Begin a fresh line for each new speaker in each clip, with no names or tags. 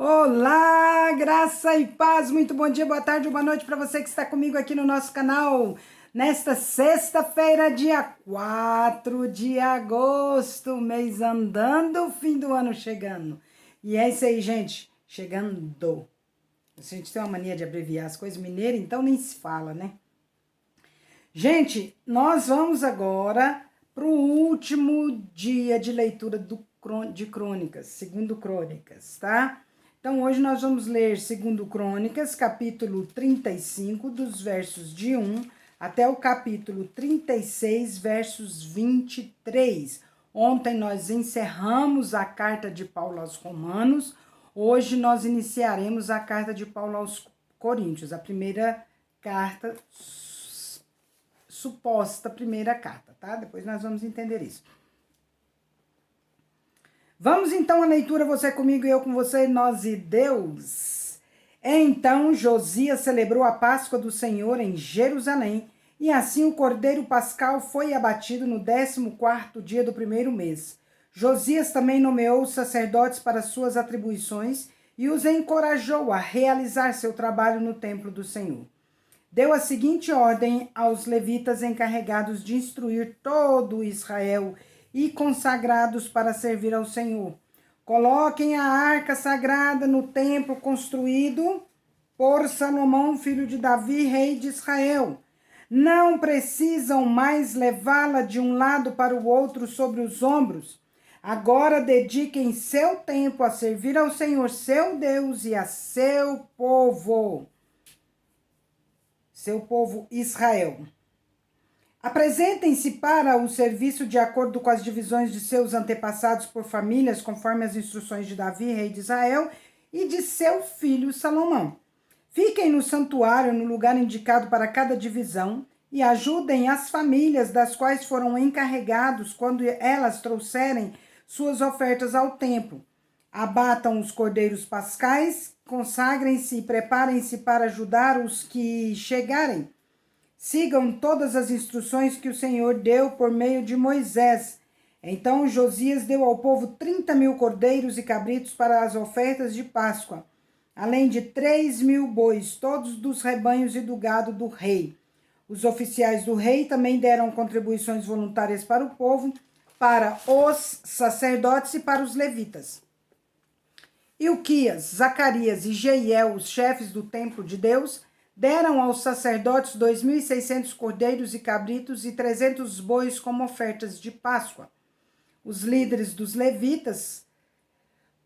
Olá, graça e paz, muito bom dia, boa tarde, boa noite para você que está comigo aqui no nosso canal. Nesta sexta-feira, dia 4 de agosto, mês andando, fim do ano chegando. E é isso aí, gente, chegando. A gente tem uma mania de abreviar as coisas mineiras, então nem se fala, né? Gente, nós vamos agora para o último dia de leitura de Crônicas, segundo Crônicas, tá? Então, hoje nós vamos ler segundo Crônicas, capítulo 35, dos versos de 1 até o capítulo 36, versos 23. Ontem nós encerramos a carta de Paulo aos Romanos, hoje nós iniciaremos a carta de Paulo aos Coríntios, a primeira carta, suposta primeira carta, tá? Depois nós vamos entender isso. Vamos então à leitura, você comigo e eu com você, nós e Deus. Então Josias celebrou a Páscoa do Senhor em Jerusalém, e assim o cordeiro pascal foi abatido no 14º dia do primeiro mês. Josias também nomeou os sacerdotes para suas atribuições e os encorajou a realizar seu trabalho no templo do Senhor. Deu a seguinte ordem aos levitas encarregados de instruir todo Israel e consagrados para servir ao Senhor: coloquem a arca sagrada no templo construído por Salomão, filho de Davi, rei de Israel. Não precisam mais levá-la de um lado para o outro sobre os ombros. Agora dediquem seu tempo a servir ao Senhor, seu Deus, e a seu povo Israel. Apresentem-se para o serviço de acordo com as divisões de seus antepassados por famílias, conforme as instruções de Davi, rei de Israel, e de seu filho Salomão. Fiquem no santuário, no lugar indicado para cada divisão, e ajudem as famílias das quais foram encarregados quando elas trouxerem suas ofertas ao templo. Abatam os cordeiros pascais, consagrem-se e preparem-se para ajudar os que chegarem. Sigam todas as instruções que o Senhor deu por meio de Moisés. Então Josias deu ao povo 30.000 cordeiros e cabritos para as ofertas de Páscoa, além de 3.000 bois, todos dos rebanhos e do gado do rei. Os oficiais do rei também deram contribuições voluntárias para o povo, para os sacerdotes e para os levitas. Ilquias, Zacarias e Jeiel, os chefes do templo de Deus, deram aos sacerdotes 2.600 cordeiros e cabritos e 300 bois como ofertas de Páscoa. Os líderes dos levitas,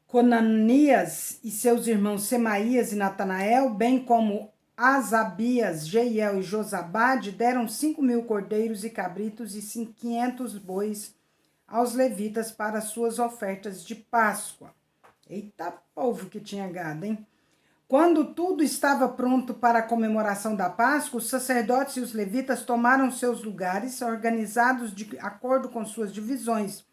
Conanias e seus irmãos Semaías e Natanael, bem como Asabias, Jeiel e Josabade, deram 5.000 cordeiros e cabritos e 500 bois aos levitas para suas ofertas de Páscoa. Eita povo que tinha gado, hein? Quando tudo estava pronto para a comemoração da Páscoa, os sacerdotes e os levitas tomaram seus lugares, organizados de acordo com suas divisões,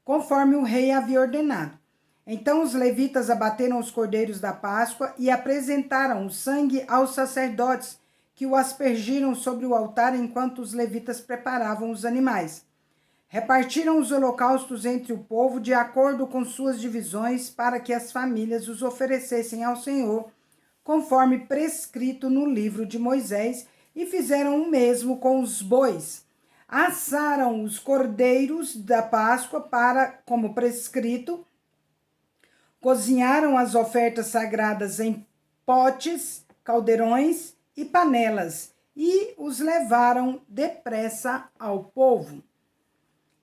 conforme o rei havia ordenado. Então os levitas abateram os cordeiros da Páscoa e apresentaram o sangue aos sacerdotes, que o aspergiram sobre o altar enquanto os levitas preparavam os animais. Repartiram os holocaustos entre o povo de acordo com suas divisões, para que as famílias os oferecessem ao Senhor, conforme prescrito no livro de Moisés, e fizeram o mesmo com os bois. Assaram os cordeiros da Páscoa como prescrito, cozinharam as ofertas sagradas em potes, caldeirões e panelas, e os levaram depressa ao povo.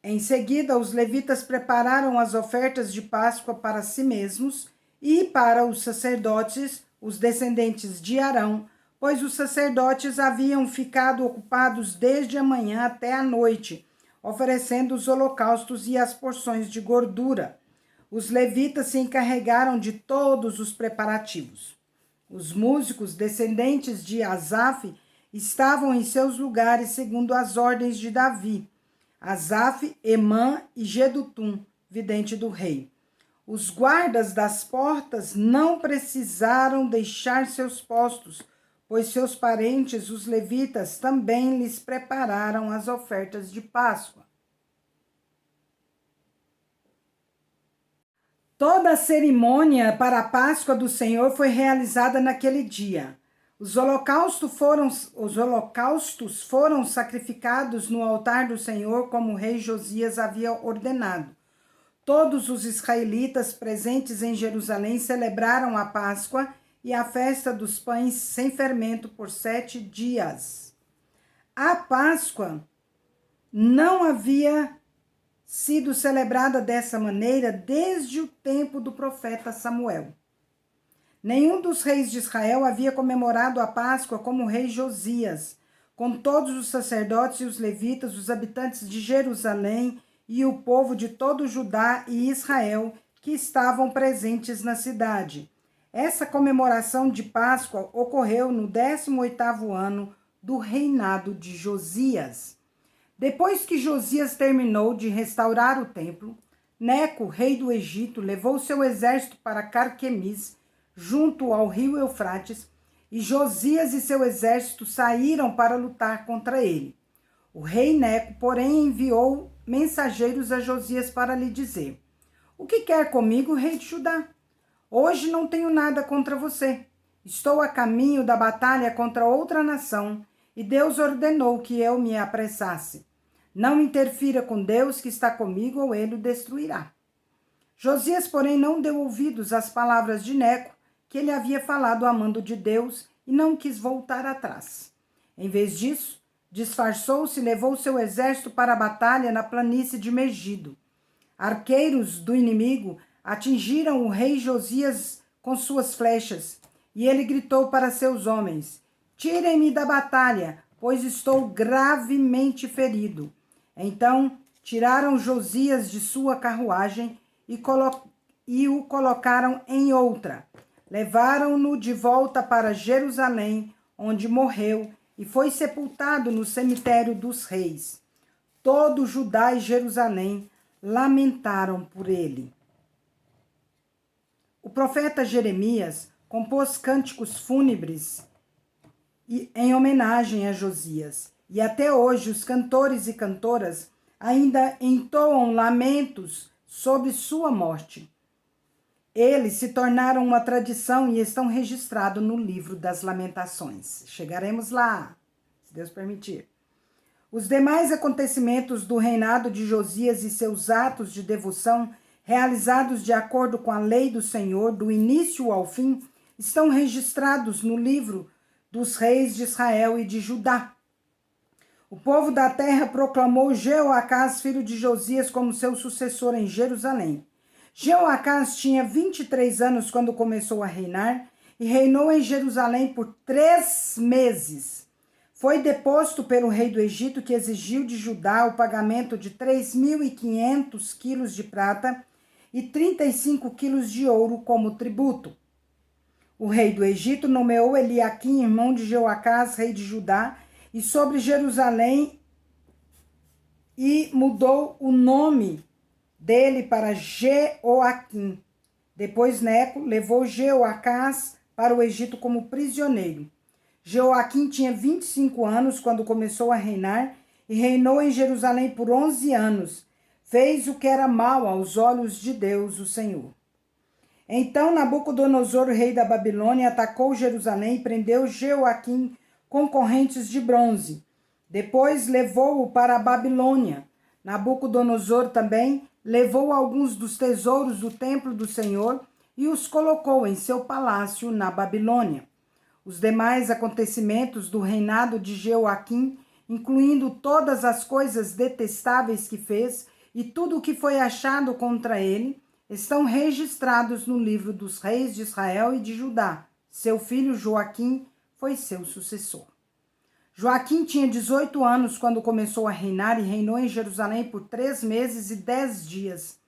Em seguida, os levitas prepararam as ofertas de Páscoa para si mesmos e para os sacerdotes, os descendentes de Arão, pois os sacerdotes haviam ficado ocupados desde a manhã até a noite, oferecendo os holocaustos e as porções de gordura. Os levitas se encarregaram de todos os preparativos. Os músicos, descendentes de Asaf, estavam em seus lugares segundo as ordens de Davi: Asaf, Emã e Gedutum, vidente do rei. Os guardas das portas não precisaram deixar seus postos, pois seus parentes, os levitas, também lhes prepararam as ofertas de Páscoa. Toda a cerimônia para a Páscoa do Senhor foi realizada naquele dia. Os holocaustos foram sacrificados no altar do Senhor, como o rei Josias havia ordenado. Todos os israelitas presentes em Jerusalém celebraram a Páscoa e a festa dos pães sem fermento por 7 dias. A Páscoa não havia sido celebrada dessa maneira desde o tempo do profeta Samuel. Nenhum dos reis de Israel havia comemorado a Páscoa como o rei Josias, com todos os sacerdotes e os levitas, os habitantes de Jerusalém e o povo de todo Judá e Israel que estavam presentes na cidade. Essa comemoração de Páscoa ocorreu no 18º ano do reinado de Josias. Depois que Josias terminou de restaurar o templo, Neco, rei do Egito, levou seu exército para Carquemis, junto ao rio Eufrates, e Josias e seu exército saíram para lutar contra ele. O rei Neco, porém, enviou mensageiros a Josias para lhe dizer: "O que quer comigo, rei de Judá? Hoje não tenho nada contra você. Estou a caminho da batalha contra outra nação, e Deus ordenou que eu me apressasse. Não interfira com Deus que está comigo, ou ele o destruirá." Josias, porém, não deu ouvidos às palavras de Neco, que ele havia falado a mando de Deus, e não quis voltar atrás. Em vez disso, disfarçou-se e levou seu exército para a batalha na planície de Megido. Arqueiros do inimigo atingiram o rei Josias com suas flechas, e ele gritou para seus homens: "Tirem-me da batalha, pois estou gravemente ferido." Então tiraram Josias de sua carruagem e o colocaram em outra. Levaram-no de volta para Jerusalém, onde morreu e foi sepultado no cemitério dos reis. Todo Judá e Jerusalém lamentaram por ele. O profeta Jeremias compôs cânticos fúnebres em homenagem a Josias, e até hoje os cantores e cantoras ainda entoam lamentos sobre sua morte. Eles se tornaram uma tradição e estão registrados no livro das Lamentações. Chegaremos lá, se Deus permitir. Os demais acontecimentos do reinado de Josias e seus atos de devoção, realizados de acordo com a lei do Senhor, do início ao fim, estão registrados no livro dos reis de Israel e de Judá. O povo da terra proclamou Jeoacás, filho de Josias, como seu sucessor em Jerusalém. Jeoacás tinha 23 anos quando começou a reinar e reinou em Jerusalém por 3 meses. Foi deposto pelo rei do Egito, que exigiu de Judá o pagamento de 3.500 quilos de prata e 35 quilos de ouro como tributo. O rei do Egito nomeou Eliaquim, irmão de Jeoacás, rei de Judá, e sobre Jerusalém, e mudou o nome dele para Jeoaquim. Depois Neco levou Jeoacás para o Egito como prisioneiro. Jeoaquim tinha 25 anos quando começou a reinar e reinou em Jerusalém por 11 anos. Fez o que era mal aos olhos de Deus, o Senhor. Então Nabucodonosor, rei da Babilônia, atacou Jerusalém e prendeu Jeoaquim com correntes de bronze. Depois levou-o para a Babilônia. Nabucodonosor também levou alguns dos tesouros do templo do Senhor e os colocou em seu palácio na Babilônia. Os demais acontecimentos do reinado de Jeoaquim, incluindo todas as coisas detestáveis que fez e tudo o que foi achado contra ele, estão registrados no livro dos reis de Israel e de Judá. Seu filho Joaquim foi seu sucessor. Joaquim tinha 18 anos quando começou a reinar e reinou em Jerusalém por 3 meses e 10 dias.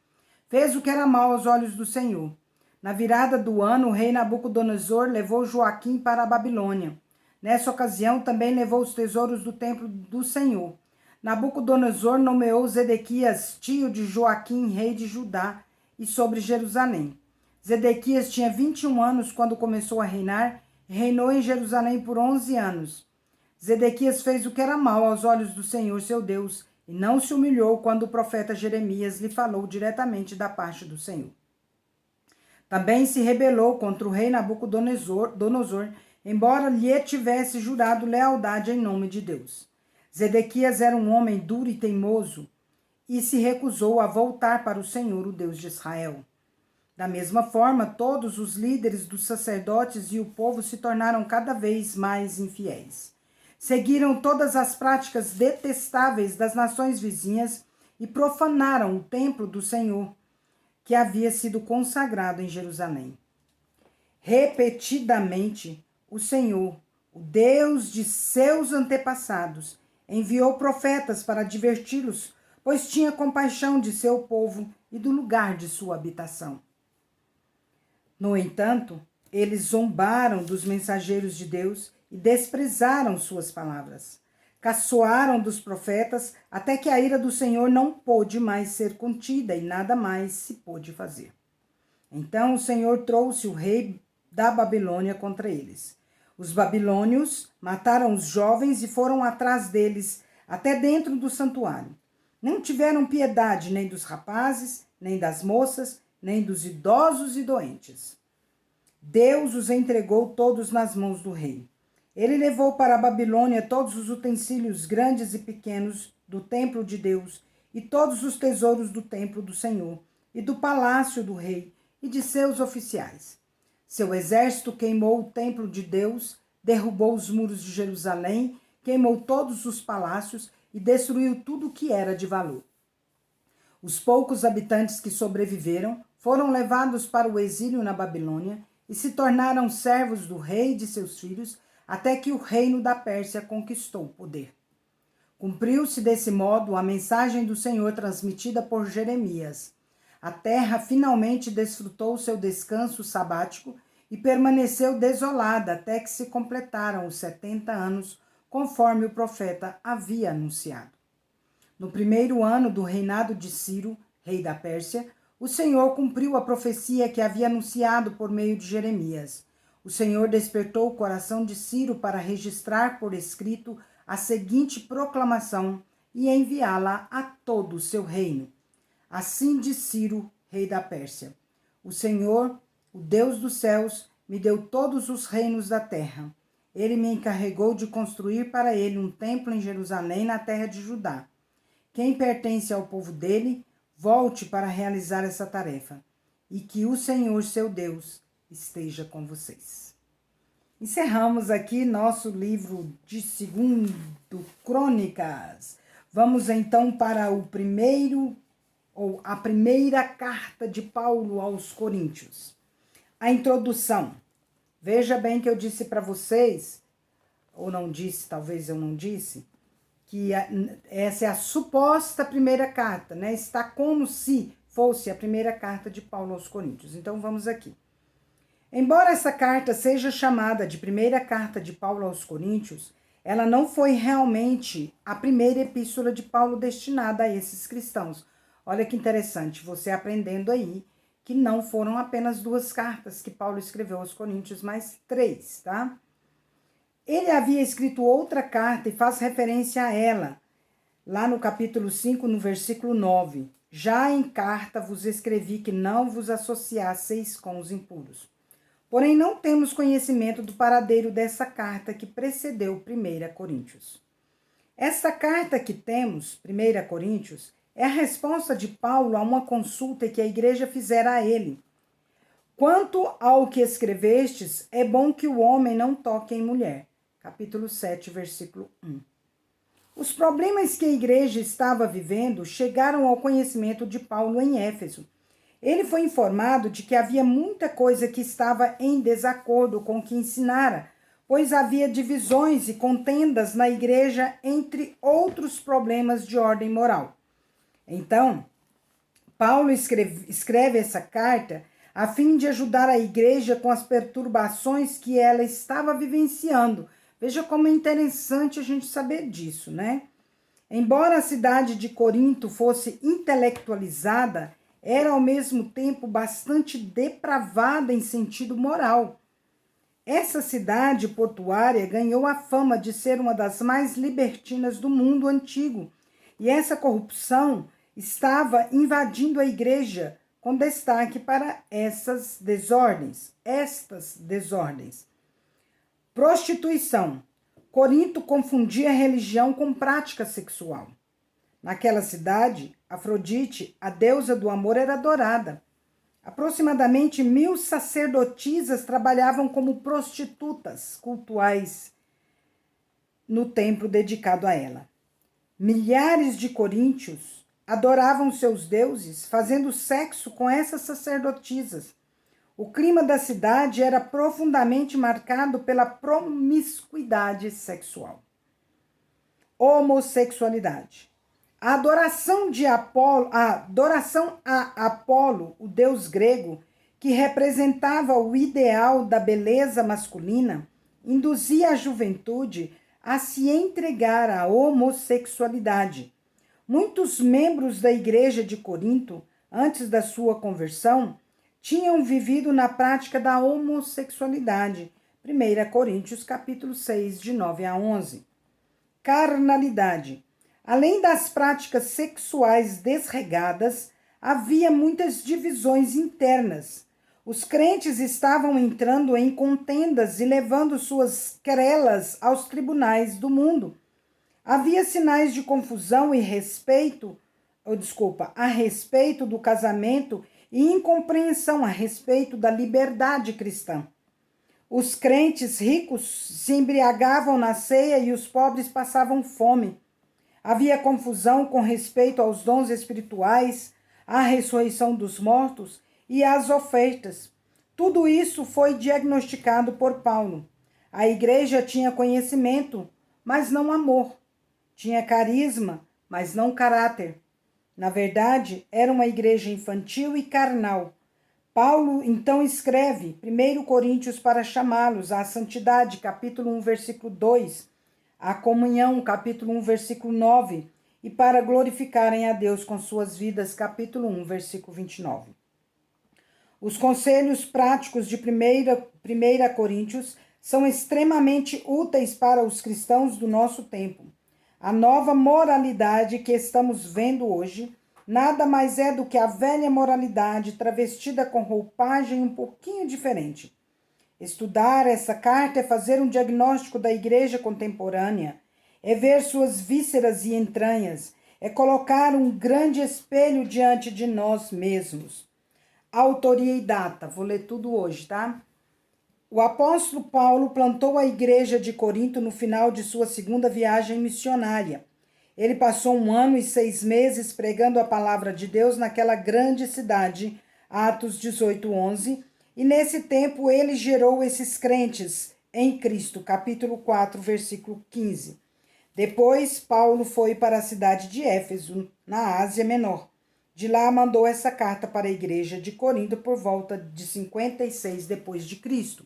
Fez o que era mal aos olhos do Senhor. Na virada do ano, o rei Nabucodonosor levou Joaquim para a Babilônia. Nessa ocasião, também levou os tesouros do templo do Senhor. Nabucodonosor nomeou Zedequias, tio de Joaquim, rei de Judá, e sobre Jerusalém. Zedequias tinha 21 anos quando começou a reinar e reinou em Jerusalém por 11 anos. Zedequias fez o que era mal aos olhos do Senhor, seu Deus, e não se humilhou quando o profeta Jeremias lhe falou diretamente da parte do Senhor. Também se rebelou contra o rei Nabucodonosor, embora lhe tivesse jurado lealdade em nome de Deus. Zedequias era um homem duro e teimoso e se recusou a voltar para o Senhor, o Deus de Israel. Da mesma forma, todos os líderes dos sacerdotes e o povo se tornaram cada vez mais infiéis. Seguiram todas as práticas detestáveis das nações vizinhas e profanaram o templo do Senhor, que havia sido consagrado em Jerusalém. Repetidamente, o Senhor, o Deus de seus antepassados, enviou profetas para adverti-los, pois tinha compaixão de seu povo e do lugar de sua habitação. No entanto, eles zombaram dos mensageiros de Deus e desprezaram suas palavras. Caçoaram dos profetas até que a ira do Senhor não pôde mais ser contida e nada mais se pôde fazer. Então o Senhor trouxe o rei da Babilônia contra eles. Os babilônios mataram os jovens e foram atrás deles até dentro do santuário. Não tiveram piedade nem dos rapazes, nem das moças, nem dos idosos e doentes. Deus os entregou todos nas mãos do rei. Ele levou para a Babilônia todos os utensílios grandes e pequenos do templo de Deus e todos os tesouros do templo do Senhor e do palácio do rei e de seus oficiais. Seu exército queimou o templo de Deus, derrubou os muros de Jerusalém, queimou todos os palácios e destruiu tudo o que era de valor. Os poucos habitantes que sobreviveram foram levados para o exílio na Babilônia e se tornaram servos do rei e de seus filhos, até que o reino da Pérsia conquistou o poder. Cumpriu-se desse modo a mensagem do Senhor transmitida por Jeremias. A terra finalmente desfrutou seu descanso sabático e permaneceu desolada até que se completaram os 70 anos, conforme o profeta havia anunciado. No primeiro ano do reinado de Ciro, rei da Pérsia, o Senhor cumpriu a profecia que havia anunciado por meio de Jeremias. O Senhor despertou o coração de Ciro para registrar por escrito a seguinte proclamação e enviá-la a todo o seu reino. Assim diz Ciro, rei da Pérsia: o Senhor, o Deus dos céus, me deu todos os reinos da terra. Ele me encarregou de construir para ele um templo em Jerusalém, na terra de Judá. Quem pertence ao povo dele, volte para realizar essa tarefa, e que o Senhor, seu Deus, esteja com vocês. Encerramos aqui nosso livro de 2 Crônicas. Vamos então para a primeira carta de Paulo aos Coríntios. A introdução. Veja bem que eu disse para vocês, ou não disse, talvez eu não disse, que essa é a suposta primeira carta, né? Está como se fosse a primeira carta de Paulo aos Coríntios. Então vamos aqui. Embora essa carta seja chamada de primeira carta de Paulo aos Coríntios, ela não foi realmente a primeira epístola de Paulo destinada a esses cristãos. Olha que interessante, você aprendendo aí que não foram apenas 2 cartas que Paulo escreveu aos Coríntios, mas 3, tá? Ele havia escrito outra carta e faz referência a ela, lá no capítulo 5, no versículo 9. Já em carta vos escrevi que não vos associasseis com os impuros. Porém, não temos conhecimento do paradeiro dessa carta que precedeu 1 Coríntios. Esta carta que temos, 1 Coríntios, é a resposta de Paulo a uma consulta que a igreja fizera a ele. Quanto ao que escrevestes, é bom que o homem não toque em mulher. Capítulo 7, versículo 1. Os problemas que a igreja estava vivendo chegaram ao conhecimento de Paulo em Éfeso. Ele foi informado de que havia muita coisa que estava em desacordo com o que ensinara, pois havia divisões e contendas na igreja, entre outros problemas de ordem moral. Então, Paulo escreve essa carta a fim de ajudar a igreja com as perturbações que ela estava vivenciando. Veja como é interessante a gente saber disso, né? Embora a cidade de Corinto fosse intelectualizada, era ao mesmo tempo bastante depravada em sentido moral. Essa cidade portuária ganhou a fama de ser uma das mais libertinas do mundo antigo, e essa corrupção estava invadindo a igreja com destaque para estas desordens. Prostituição. Corinto confundia religião com prática sexual. Naquela cidade, Afrodite, a deusa do amor, era adorada. Aproximadamente 1000 sacerdotisas trabalhavam como prostitutas cultuais no templo dedicado a ela. Milhares de coríntios adoravam seus deuses, fazendo sexo com essas sacerdotisas. O clima da cidade era profundamente marcado pela promiscuidade sexual. Homossexualidade. A adoração a Apolo, o deus grego, que representava o ideal da beleza masculina, induzia a juventude a se entregar à homossexualidade. Muitos membros da igreja de Corinto, antes da sua conversão, tinham vivido na prática da homossexualidade. 1 Coríntios capítulo 6, de 9 a 11. Carnalidade. Além das práticas sexuais desregadas, havia muitas divisões internas. Os crentes estavam entrando em contendas e levando suas querelas aos tribunais do mundo. Havia sinais de confusão a respeito do casamento e incompreensão a respeito da liberdade cristã. Os crentes ricos se embriagavam na ceia e os pobres passavam fome. Havia confusão com respeito aos dons espirituais, à ressurreição dos mortos e às ofertas. Tudo isso foi diagnosticado por Paulo. A igreja tinha conhecimento, mas não amor. Tinha carisma, mas não caráter. Na verdade, era uma igreja infantil e carnal. Paulo então escreve 1 Coríntios para chamá-los à santidade, capítulo 1, versículo 2, à comunhão, capítulo 1, versículo 9, e para glorificarem a Deus com suas vidas, capítulo 1, versículo 29. Os conselhos práticos de 1 Coríntios são extremamente úteis para os cristãos do nosso tempo. A nova moralidade que estamos vendo hoje nada mais é do que a velha moralidade travestida com roupagem um pouquinho diferente. Estudar essa carta é fazer um diagnóstico da igreja contemporânea, é ver suas vísceras e entranhas, é colocar um grande espelho diante de nós mesmos. Autoria e data, vou ler tudo hoje, tá? O apóstolo Paulo plantou a igreja de Corinto no final de sua segunda viagem missionária. Ele passou 1 ano e 6 meses pregando a palavra de Deus naquela grande cidade, Atos 18, 11, e nesse tempo ele gerou esses crentes em Cristo, capítulo 4, versículo 15. Depois, Paulo foi para a cidade de Éfeso, na Ásia Menor. De lá mandou essa carta para a igreja de Corinto por volta de 56 depois de Cristo.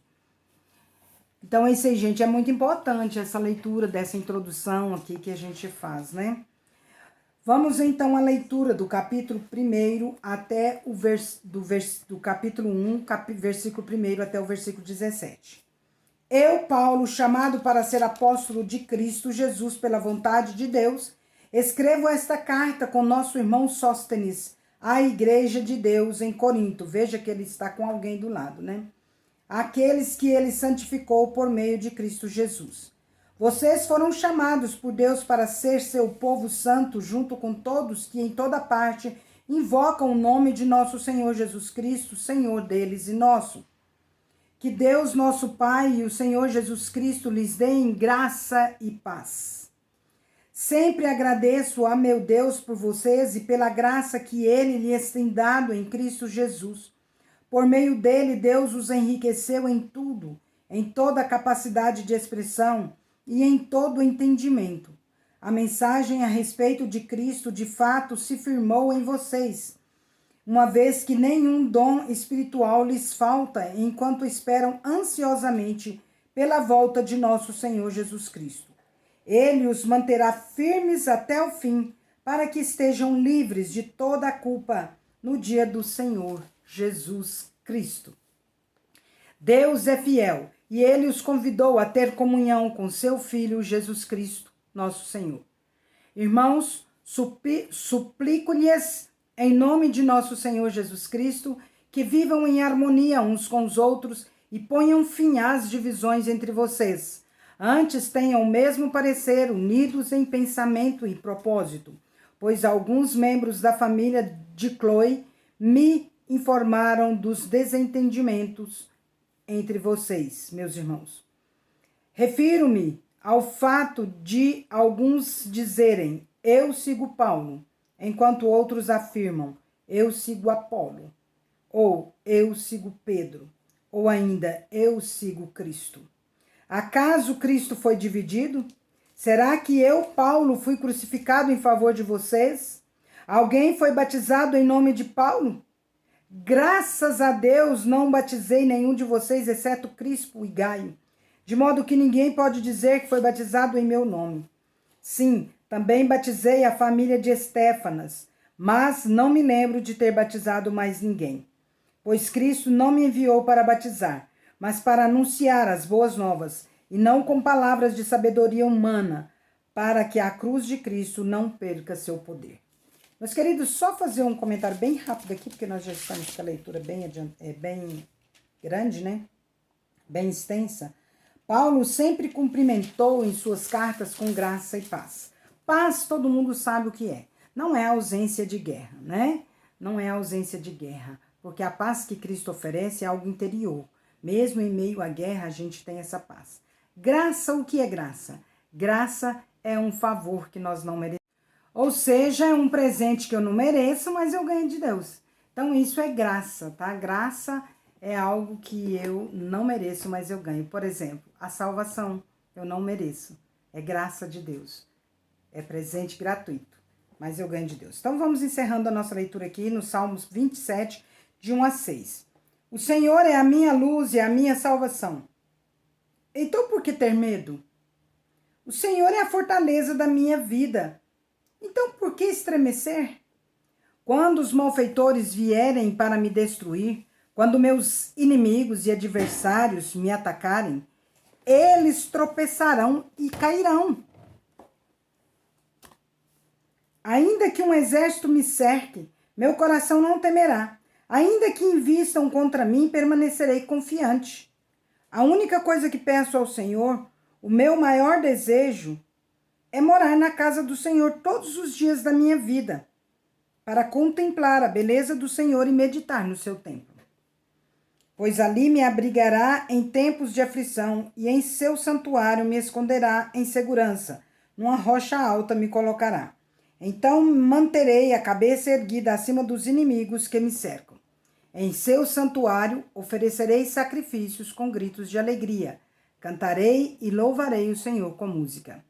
Então, isso aí, gente, é muito importante essa leitura dessa introdução aqui que a gente faz, né? Vamos, então, à leitura do capítulo 1 até do capítulo 1, versículo 1 até o versículo 17. Eu, Paulo, chamado para ser apóstolo de Cristo Jesus pela vontade de Deus, escrevo esta carta com nosso irmão Sóstenes, à igreja de Deus em Corinto. Veja que ele está com alguém do lado, né? Aqueles que ele santificou por meio de Cristo Jesus. Vocês foram chamados por Deus para ser seu povo santo, junto com todos que em toda parte invocam o nome de nosso Senhor Jesus Cristo, Senhor deles e nosso. Que Deus, nosso Pai, e o Senhor Jesus Cristo lhes deem graça e paz. Sempre agradeço a meu Deus por vocês e pela graça que Ele lhes tem dado em Cristo Jesus. Por meio dele, Deus os enriqueceu em tudo, em toda capacidade de expressão e em todo entendimento. A mensagem a respeito de Cristo, de fato, se firmou em vocês, uma vez que nenhum dom espiritual lhes falta enquanto esperam ansiosamente pela volta de nosso Senhor Jesus Cristo. Ele os manterá firmes até o fim, para que estejam livres de toda a culpa no dia do Senhor Jesus Cristo. Deus é fiel e ele os convidou a ter comunhão com seu Filho Jesus Cristo, nosso Senhor. Irmãos, suplico-lhes em nome de nosso Senhor Jesus Cristo, que vivam em harmonia uns com os outros e ponham fim às divisões entre vocês. Antes tenham o mesmo parecer, unidos em pensamento e propósito, pois alguns membros da família de Chloe me informaram dos desentendimentos entre vocês, meus irmãos. Refiro-me ao fato de alguns dizerem, eu sigo Paulo, enquanto outros afirmam, eu sigo Apolo, ou eu sigo Pedro, ou ainda, eu sigo Cristo. Acaso Cristo foi dividido? Será que eu, Paulo, fui crucificado em favor de vocês? Alguém foi batizado em nome de Paulo? Graças a Deus não batizei nenhum de vocês, exceto Crispo e Gaio, de modo que ninguém pode dizer que foi batizado em meu nome. Sim, também batizei a família de Estéfanas, mas não me lembro de ter batizado mais ninguém. Pois Cristo não me enviou para batizar, mas para anunciar as boas novas, e não com palavras de sabedoria humana, para que a cruz de Cristo não perca seu poder. Meus queridos, só fazer um comentário bem rápido aqui, porque nós já estamos com a leitura bem grande, né? Bem extensa. Paulo sempre cumprimentou em suas cartas com graça e paz. Paz, todo mundo sabe o que é. Não é ausência de guerra, né? Não é ausência de guerra, porque a paz que Cristo oferece é algo interior. Mesmo em meio à guerra, a gente tem essa paz. Graça, o que é graça? Graça é um favor que nós não merecemos. Ou seja, é um presente que eu não mereço, mas eu ganho de Deus. Então, isso é graça, tá? Graça é algo que eu não mereço, mas eu ganho. Por exemplo, a salvação eu não mereço. É graça de Deus. É presente gratuito, mas eu ganho de Deus. Então, vamos encerrando a nossa leitura aqui no Salmos 27, de 1 a 6. O Senhor é a minha luz e a minha salvação. Então, por que ter medo? O Senhor é a fortaleza da minha vida. Então, por que estremecer? Quando os malfeitores vierem para me destruir, quando meus inimigos e adversários me atacarem, eles tropeçarão e cairão. Ainda que um exército me cerque, meu coração não temerá. Ainda que invistam contra mim, permanecerei confiante. A única coisa que peço ao Senhor, o meu maior desejo, é morar na casa do Senhor todos os dias da minha vida, para contemplar a beleza do Senhor e meditar no seu templo. Pois ali me abrigará em tempos de aflição, e em seu santuário me esconderá em segurança, numa rocha alta me colocará. Então manterei a cabeça erguida acima dos inimigos que me cercam. Em seu santuário oferecerei sacrifícios com gritos de alegria, cantarei e louvarei o Senhor com música.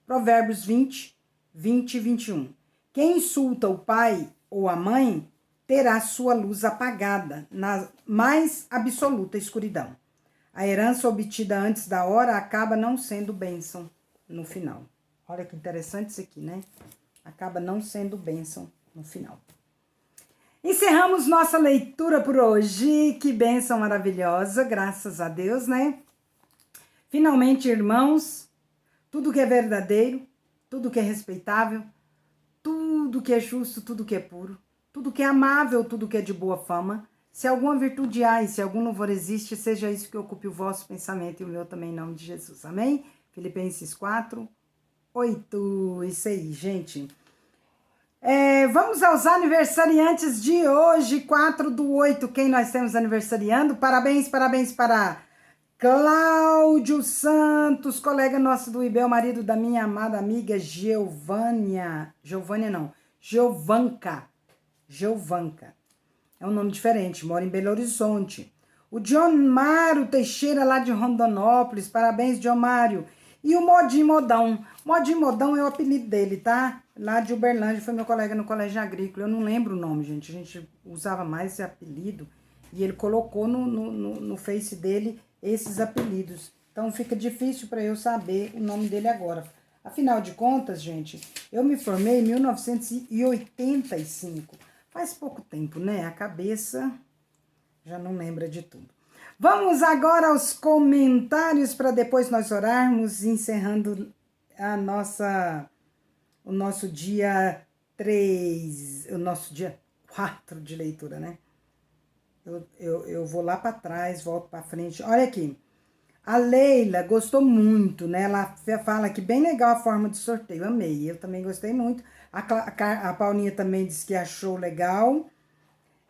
Provérbios 20 e 21. Quem insulta o pai ou a mãe terá sua luz apagada na mais absoluta escuridão. A herança obtida antes da hora acaba não sendo bênção no final. Olha que interessante isso aqui, né? Acaba não sendo bênção no final. Encerramos nossa leitura por hoje. Que bênção maravilhosa, graças a Deus, né? Finalmente, irmãos, tudo que é verdadeiro, tudo que é respeitável, tudo que é justo, tudo que é puro, tudo que é amável, tudo que é de boa fama, se alguma virtude há e se algum louvor existe, seja isso que ocupe o vosso pensamento e o meu também, em nome de Jesus. Amém? Filipenses 4, 8. Isso aí, gente. Vamos aos aniversariantes de hoje, 4/8. Quem nós temos aniversariando? Parabéns para Cláudio Santos, colega nosso do IBEL, marido da minha amada amiga Giovanca. É um nome diferente, mora em Belo Horizonte. O Diomário Teixeira, lá de Rondonópolis. Parabéns, Diomário. E o Modim Modão. Modim Modão é o apelido dele, tá? Lá de Uberlândia, foi meu colega no colégio agrícola. Eu não lembro o nome, gente. A gente usava mais esse apelido. E ele colocou no Face dele esses apelidos. Então fica difícil para eu saber o nome dele agora. Afinal de contas, gente, eu me formei em 1985. Faz pouco tempo, né? A cabeça já não lembra de tudo. Vamos agora aos comentários para depois nós orarmos, encerrando o nosso dia 3, o nosso dia 4 de leitura, né? Eu vou lá para trás, volto para frente. Olha aqui. A Leila gostou muito, né? Ela fala que bem legal a forma de sorteio. Amei. Eu também gostei muito. A Paulinha também disse que achou legal.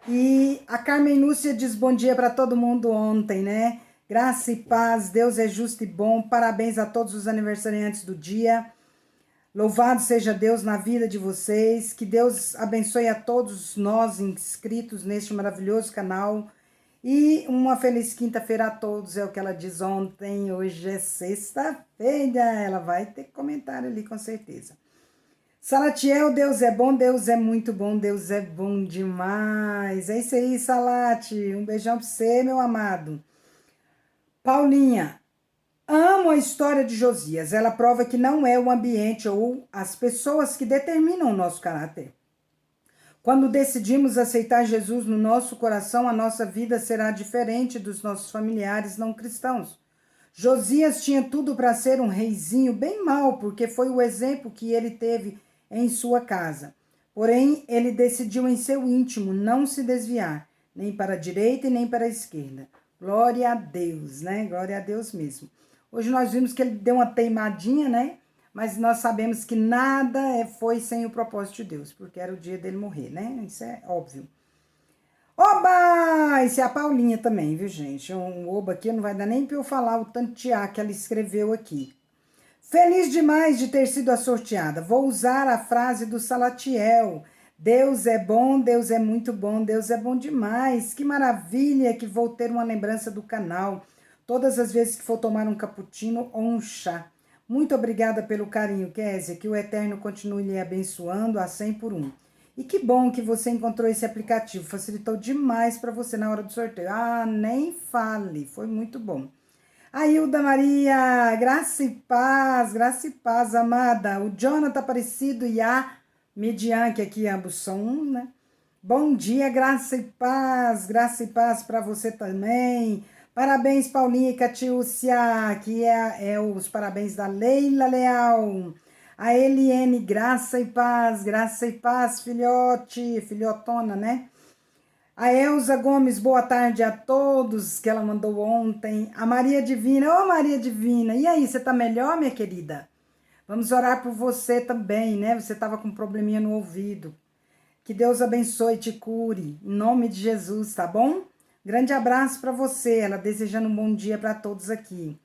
E a Carmen Lúcia diz bom dia para todo mundo ontem, né? Graça e paz, Deus é justo e bom. Parabéns a todos os aniversariantes do dia. Louvado seja Deus na vida de vocês. Que Deus abençoe a todos nós inscritos neste maravilhoso canal. E uma feliz quinta-feira a todos, é o que ela diz ontem. Hoje é sexta-feira. Ela vai ter comentário ali com certeza. Salatiel, Deus é bom, Deus é muito bom, Deus é bom demais. É isso aí, Salate. Um beijão pra você, meu amado. Paulinha, amo a história de Josias. Ela prova que não é o ambiente ou as pessoas que determinam o nosso caráter. Quando decidimos aceitar Jesus no nosso coração, a nossa vida será diferente dos nossos familiares não cristãos. Josias tinha tudo para ser um reizinho bem mau, porque foi o exemplo que ele teve em sua casa. Porém, ele decidiu em seu íntimo não se desviar, nem para a direita e nem para a esquerda. Glória a Deus, né? Glória a Deus mesmo. Hoje nós vimos que ele deu uma teimadinha, né? Mas nós sabemos que nada foi sem o propósito de Deus, porque era o dia dele morrer, né? Isso é óbvio. Oba! Isso é a Paulinha também, viu, gente? Um oba aqui não vai dar nem para eu falar o tanto de A que ela escreveu aqui. Feliz demais de ter sido a sorteada. Vou usar a frase do Salatiel. Deus é bom, Deus é muito bom, Deus é bom demais. Que maravilha que vou ter uma lembrança do canal. Todas as vezes que for tomar um cappuccino ou um chá. Muito obrigada pelo carinho, Kézia. Que o Eterno continue lhe abençoando a 100 por 1. E que bom que você encontrou esse aplicativo. Facilitou demais para você na hora do sorteio. Ah, nem fale. Foi muito bom. A Hilda Maria, graça e paz, amada. O Jonathan Aparecido e a Median, que aqui ambos são um, né? Bom dia, graça e paz para você também. Parabéns, Paulinha e Catiúcia, aqui é os parabéns da Leila Leal. A Eliane, graça e paz, filhote, filhotona, né? A Elza Gomes, boa tarde a todos, que ela mandou ontem. A Maria Divina, ô Maria Divina, e aí, você tá melhor, minha querida? Vamos orar por você também, né? Você tava com um probleminha no ouvido. Que Deus abençoe e te cure, em nome de Jesus, tá bom? Grande abraço para você, ela desejando um bom dia para todos aqui.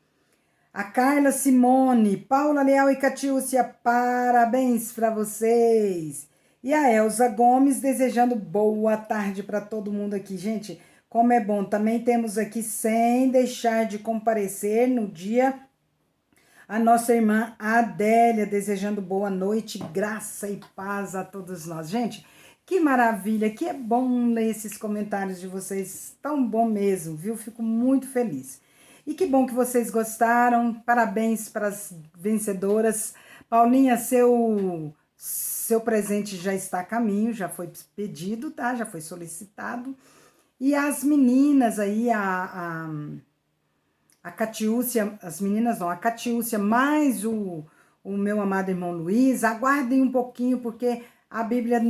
A Carla Simone, Paula Leal e Catiúcia, parabéns para vocês. E a Elza Gomes desejando boa tarde para todo mundo aqui. Gente, como é bom. Também temos aqui, sem deixar de comparecer no dia, a nossa irmã Adélia desejando boa noite, graça e paz a todos nós. Gente, que maravilha, que é bom ler esses comentários de vocês. Tão bom mesmo, viu? Fico muito feliz. E que bom que vocês gostaram. Parabéns para as vencedoras. Paulinha, seu presente já está a caminho, já foi pedido, tá? Já foi solicitado. E as meninas aí, a Catiúcia, as meninas não, a Catiúcia mais o meu amado irmão Luiz, aguardem um pouquinho, porque a Bíblia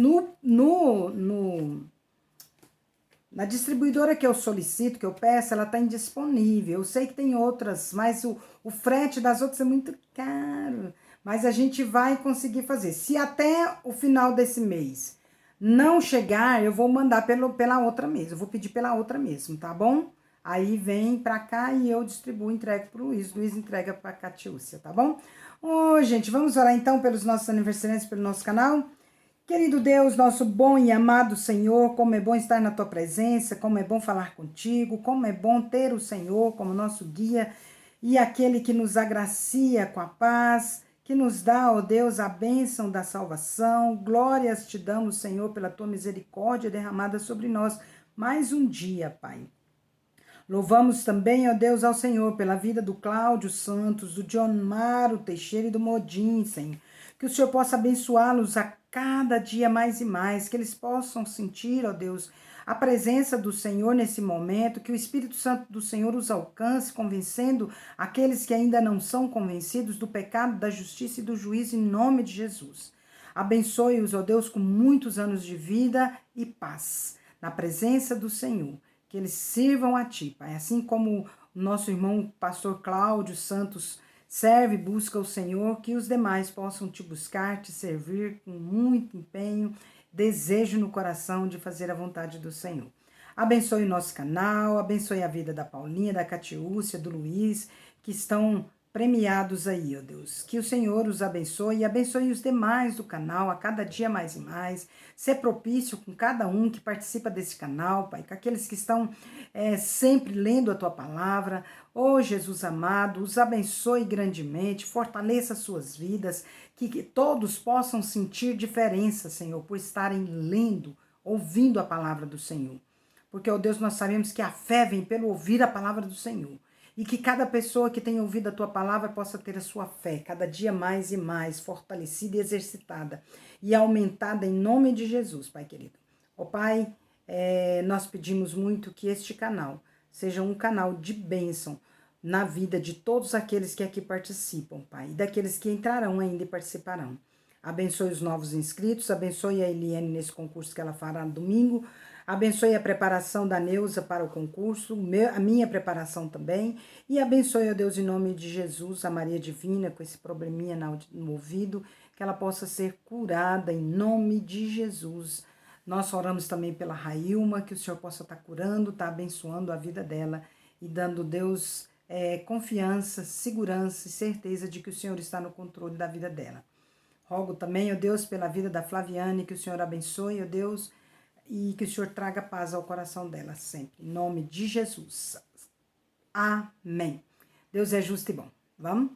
na distribuidora que eu solicito, que eu peço, ela está indisponível. Eu sei que tem outras, mas o frete das outras é muito caro. Mas a gente vai conseguir fazer. Se até o final desse mês não chegar, eu vou mandar pela outra mesmo. Eu vou pedir pela outra mesmo, tá bom? Aí vem pra cá e eu distribuo, entrego pro Luiz. Luiz entrega pra Catiúcia, tá bom? Ô, gente, vamos orar então pelos nossos aniversariantes, pelo nosso canal? Querido Deus, nosso bom e amado Senhor, como é bom estar na Tua presença, como é bom falar contigo, como é bom ter o Senhor como nosso guia e aquele que nos agracia com a paz, que nos dá, ó Deus, a bênção da salvação. Glórias te damos, Senhor, pela Tua misericórdia derramada sobre nós. Mais um dia, Pai. Louvamos também, ó Deus, ao Senhor pela vida do Cláudio Santos, do John Maro Teixeira e do Modim, Senhor. Que o Senhor possa abençoá-los a cada dia mais e mais, que eles possam sentir, ó Deus, a presença do Senhor nesse momento, que o Espírito Santo do Senhor os alcance, convencendo aqueles que ainda não são convencidos do pecado, da justiça e do juízo, em nome de Jesus. Abençoe-os, ó Deus, com muitos anos de vida e paz, na presença do Senhor. Que eles sirvam a Ti, Pai. Assim como o nosso irmão pastor Cláudio Santos serve e busca o Senhor, que os demais possam Te buscar, Te servir com muito empenho, desejo no coração de fazer a vontade do Senhor. Abençoe o nosso canal, abençoe a vida da Paulinha, da Catiúcia, do Luiz, que estão premiados aí, ó Deus. Que o Senhor os abençoe e abençoe os demais do canal, a cada dia mais e mais. Ser propício com cada um que participa desse canal, Pai, com aqueles que estão sempre lendo a Tua palavra. Ô Jesus amado, os abençoe grandemente, fortaleça suas vidas, que todos possam sentir diferença, Senhor, por estarem lendo, ouvindo a palavra do Senhor. Porque, ó Deus, nós sabemos que a fé vem pelo ouvir a palavra do Senhor. E que cada pessoa que tenha ouvido a Tua palavra possa ter a sua fé cada dia mais e mais fortalecida e exercitada e aumentada em nome de Jesus, Pai querido. Ó Pai, nós pedimos muito que este canal seja um canal de bênção na vida de todos aqueles que aqui participam, Pai, e daqueles que entrarão ainda e participarão. Abençoe os novos inscritos, abençoe a Eliane nesse concurso que ela fará no domingo, abençoe a preparação da Neuza para o concurso, a minha preparação também, e abençoe, ó Deus, em nome de Jesus, a Maria Divina, com esse probleminha no ouvido, que ela possa ser curada em nome de Jesus. Nós oramos também pela Railma, que o Senhor possa estar curando, estar abençoando a vida dela e dando, Deus, confiança, segurança e certeza de que o Senhor está no controle da vida dela. Rogo também, ó Deus, pela vida da Flaviane, que o Senhor abençoe, ó Deus, e que o Senhor traga paz ao coração dela sempre. Em nome de Jesus. Amém. Deus é justo e bom. Vamos?